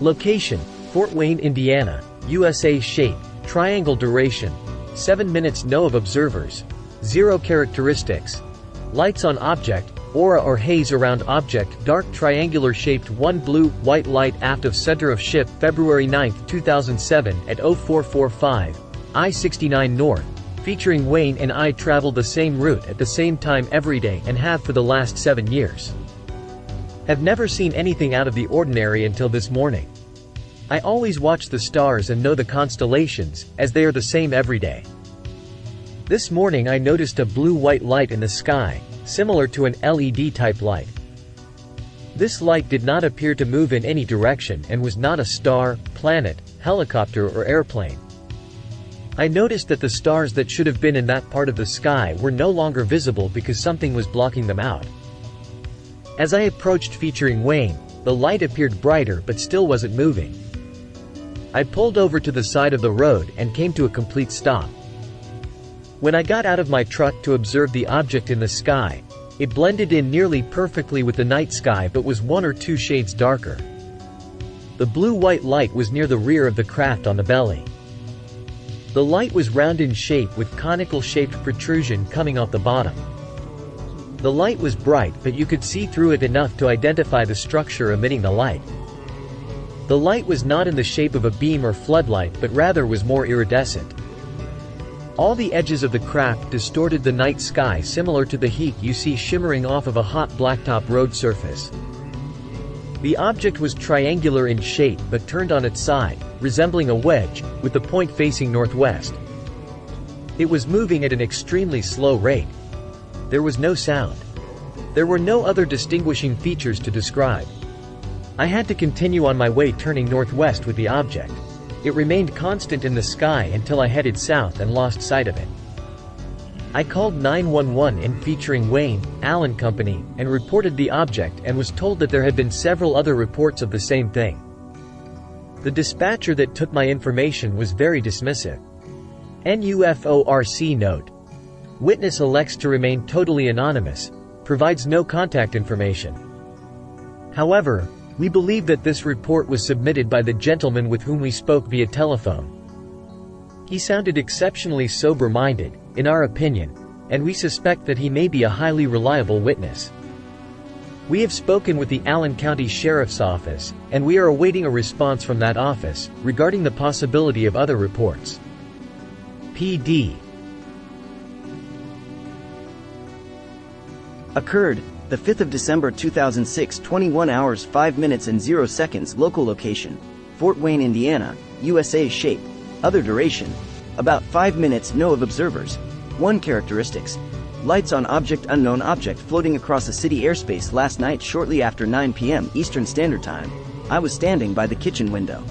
Location: Fort Wayne, Indiana, USA. Shape: triangle. Duration: 7 minutes. No of observers. 0 characteristics. Lights on object: aura or haze around object, dark triangular shaped. 1 blue, white light aft of center of ship. February 9, 2007 at 0445. I-69 North. Featuring Wayne and I traveled the same route at the same time every day and have for the last 7 years. Have never seen anything out of the ordinary until this morning. I always watch the stars and know the constellations, as they are the same every day. This morning I noticed a blue-white light in the sky, similar to an LED-type light. This light did not appear to move in any direction and was not a star, planet, helicopter or airplane. I noticed that the stars that should have been in that part of the sky were no longer visible because something was blocking them out. As I approached featuring Wayne, the light appeared brighter but still wasn't moving. I pulled over to the side of the road and came to a complete stop. When I got out of my truck to observe the object in the sky, it blended in nearly perfectly with the night sky but was 1 or 2 shades darker. The blue-white light was near the rear of the craft on the belly. The light was round in shape with conical-shaped protrusion coming off the bottom. The light was bright but you could see through it enough to identify the structure emitting the light. The light was not in the shape of a beam or floodlight but rather was more iridescent. All the edges of the craft distorted the night sky similar to the heat you see shimmering off of a hot blacktop road surface. The object was triangular in shape but turned on its side, resembling a wedge, with the point facing northwest. It was moving at an extremely slow rate. There was no sound. There were no other distinguishing features to describe. I had to continue on my way turning northwest with the object. It remained constant in the sky until I headed south and lost sight of it. I called 911 in featuring Wayne, Allen Company, and reported the object and was told that there had been several other reports of the same thing. The dispatcher that took my information was very dismissive. NUFORC note: witness elects to remain totally anonymous, provides no contact information. However, we believe that this report was submitted by the gentleman with whom we spoke via telephone. He sounded exceptionally sober-minded, in our opinion, and we suspect that he may be a highly reliable witness. We have spoken with the Allen County Sheriff's Office, and we are awaiting a response from that office, regarding the possibility of other reports. PD. Occurred the 5th of December 2006, 21 hours 5 minutes and 0 seconds. Local location: Fort Wayne, Indiana, USA. Shape: other duration: about 5 minutes. No of observers. 1 characteristics: lights on object. Unknown object floating across a city airspace last night shortly after 9 p.m. Eastern Standard Time. I was standing by the kitchen window.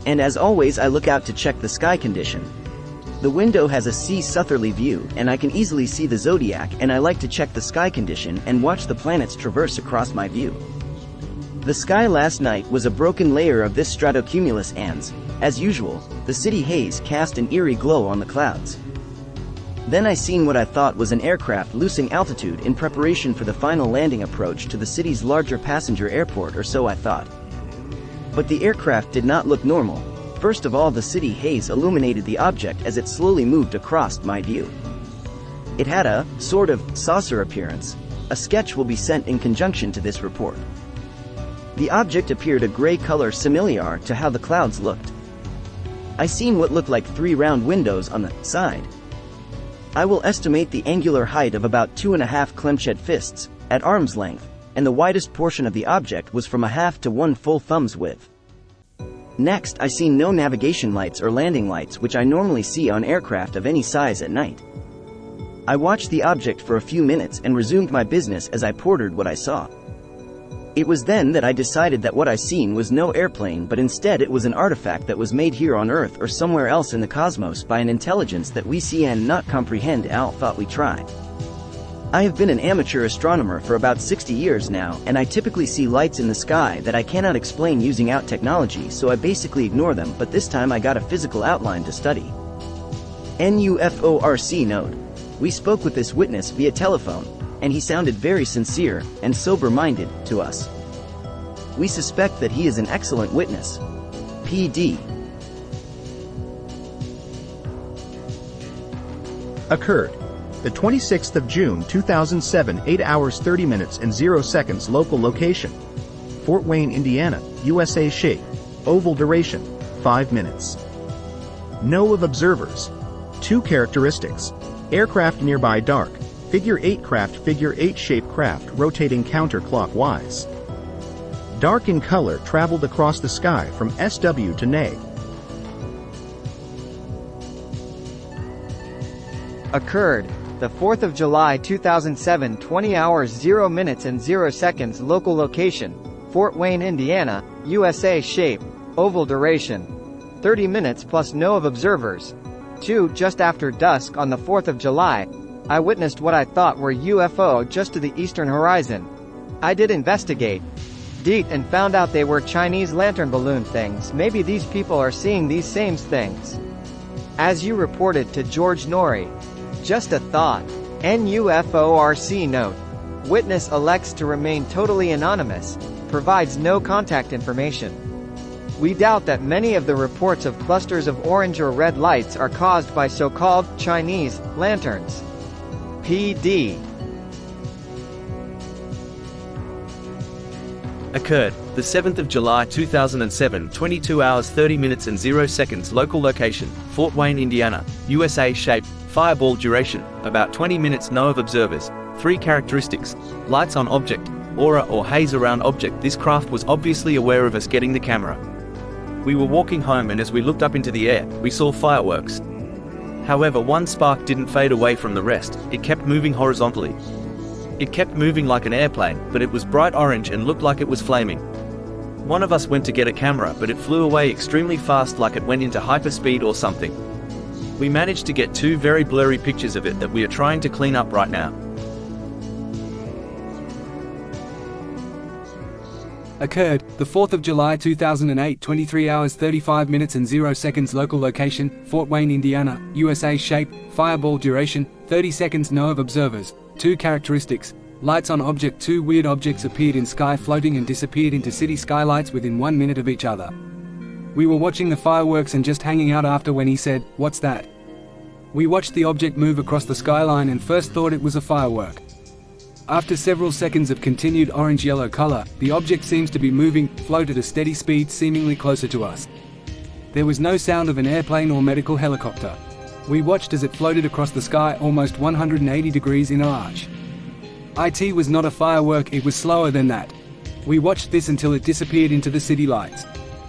And as always I look out to check the sky condition. The window has a sea-southerly view, and I can easily see the zodiac, and I like to check the sky condition and watch the planets traverse across my view. The sky last night was a broken layer of this stratocumulus and, as usual, the city haze cast an eerie glow on the clouds. Then I seen what I thought was an aircraft losing altitude in preparation for the final landing approach to the city's larger passenger airport, or so I thought. But the aircraft did not look normal. First of all, the city haze illuminated the object as it slowly moved across my view. It had a, sort of, saucer appearance. A sketch will be sent in conjunction to this report. The object appeared a gray color similar to how the clouds looked. I seen what looked like 3 round windows on the side. I will estimate the angular height of about 2.5 clenched fists, at arm's length, and the widest portion of the object was from a half to 1 full thumb's width. Next, I seen no navigation lights or landing lights, which I normally see on aircraft of any size at night. I watched the object for a few minutes and resumed my business as I portered what I saw. It was then that I decided that what I seen was no airplane, but instead it was an artifact that was made here on Earth or somewhere else in the cosmos by an intelligence that we see and not comprehend. Al thought we tried. I have been an amateur astronomer for about 60 years now, and I typically see lights in the sky that I cannot explain using out technology, so I basically ignore them, but this time I got a physical outline to study. NUFORC note. We spoke with this witness via telephone, and he sounded very sincere and sober-minded to us. We suspect that he is an excellent witness. PD. Occurred the 26th of June 2007, 8 hours 30 minutes and 0 seconds. Local location: Fort Wayne, Indiana, USA. Shape: oval. Duration: 5 minutes. No of observers. 2 characteristics: aircraft nearby. Dark figure 8 craft. Figure 8 shape craft rotating counterclockwise. Dark in color, traveled across the sky from SW to NA. Occurred the 4th of July 2007, 20 hours 0 minutes and 0 seconds. Local location: Fort Wayne, Indiana, USA. Shape: oval. Duration: 30 minutes plus no of observers. 2. Just after dusk on the 4th of July, I witnessed what I thought were UFO just to the eastern horizon. I did investigate and found out they were Chinese lantern balloon things. Maybe these people are seeing these same things. As you reported to George Norrie. Just a thought. NUFORC note. Witness elects to remain totally anonymous, provides no contact information. We doubt that many of the reports of clusters of orange or red lights are caused by so-called Chinese lanterns. PD. Occurred the 7th of July 2007, 22 hours 30 minutes and 0 seconds. Local location: Fort Wayne, Indiana, USA. Shape: fireball. Duration: about 20 minutes. No of observers. 3 characteristics: lights on object, aura or haze around object. This craft was obviously aware of us getting the camera. We were walking home, and as we looked up into the air, we saw fireworks. However, one spark didn't fade away from the rest. It kept moving horizontally. It kept moving like an airplane, but it was bright orange and looked like it was flaming. One of us went to get a camera, but it flew away extremely fast, like it went into hyperspeed or something. We managed to get 2 very blurry pictures of it that we are trying to clean up right now. Occurred the 4th of July 2008, 23 hours 35 minutes and 0 seconds. Local location: Fort Wayne, Indiana, USA. Shape: fireball. Duration: 30 seconds. No of observers. 2 characteristics: lights on object. 2 weird objects appeared in sky floating and disappeared into city skylights within 1 minute of each other. We were watching the fireworks and just hanging out after when he said, "What's that?" We watched the object move across the skyline and first thought it was a firework. After several seconds of continued orange-yellow color, the object seems to be moving, float at a steady speed, seemingly closer to us. There was no sound of an airplane or medical helicopter. We watched as it floated across the sky almost 180 degrees in an arch. It was not a firework, it was slower than that. We watched this until it disappeared into the city lights.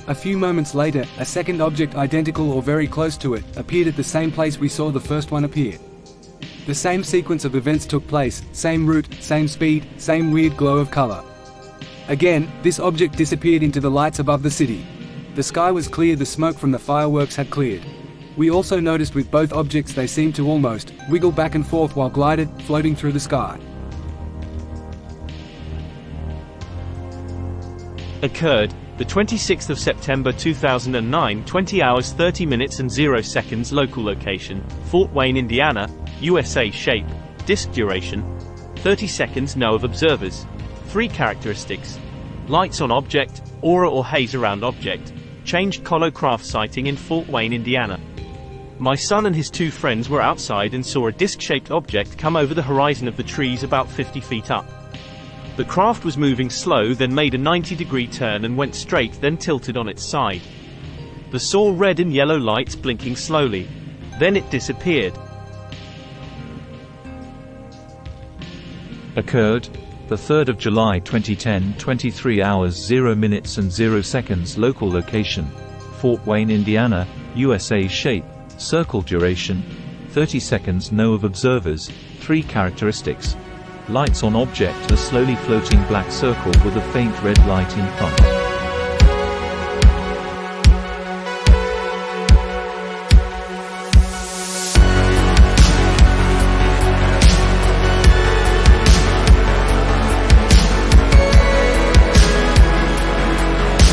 A few moments later, a second object identical or very close to it, appeared at the same place we saw the first one appear. The same sequence of events took place, same route, same speed, same weird glow of color. Again, this object disappeared into the lights above the city. The sky was clear, the smoke from the fireworks had cleared. We also noticed with both objects they seemed to almost wiggle back and forth while glided, floating through the sky. Occurred the 26th of September 2009, 20 hours 30 minutes and 0 seconds. Local location: Fort Wayne, Indiana, USA. Shape: disk. Duration: 30 seconds. No of observers. 3 characteristics: lights on object, aura or haze around object. Changed color. Craft sighting in Fort Wayne, Indiana. My son and his 2 friends were outside and saw a disc-shaped object come over the horizon of the trees about 50 feet up. The craft was moving slow, then made a 90-degree turn and went straight, then tilted on its side. They saw red and yellow lights blinking slowly. Then it disappeared. Occurred the 3rd of July 2010, 23 hours 0 minutes and 0 seconds. Local location: Fort Wayne, Indiana, USA. Shape: circle. Duration: 30 seconds. No of observers. 3 characteristics: lights on object, a slowly floating black circle with a faint red light in front.